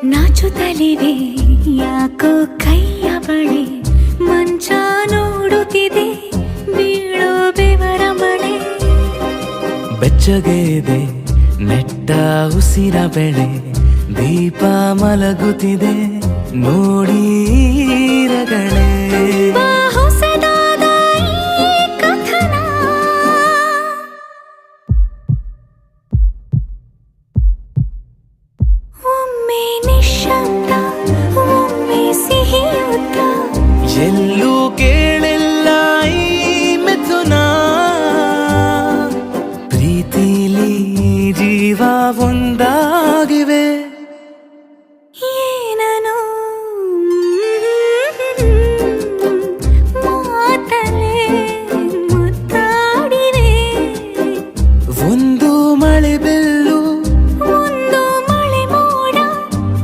ನಾಚುತ್ತಲಿವೆ ಯಾಕೋ ಕೈಯ ಬಳೆ, ಮಂಚ ನೋಡುತ್ತಿದೆ ಬೀಳೋ ಬೆವರ ಮಳೆ. ಬೆಚ್ಚಗೆ ಇದೆ ನೆಟ್ಟ ಉಸಿರ ಬೆಳೆ, ದೀಪ ಮಲಗುತ್ತಿದೆ ನೋಡಿ ರಗಳೇ. ಹೊಸದಾದ ಈ ಕಥನ ಒಮ್ಮೆ ನಿಶಬ್ದ, ಒಮ್ಮೆ ಸಿಹಿಯುತ್ತ.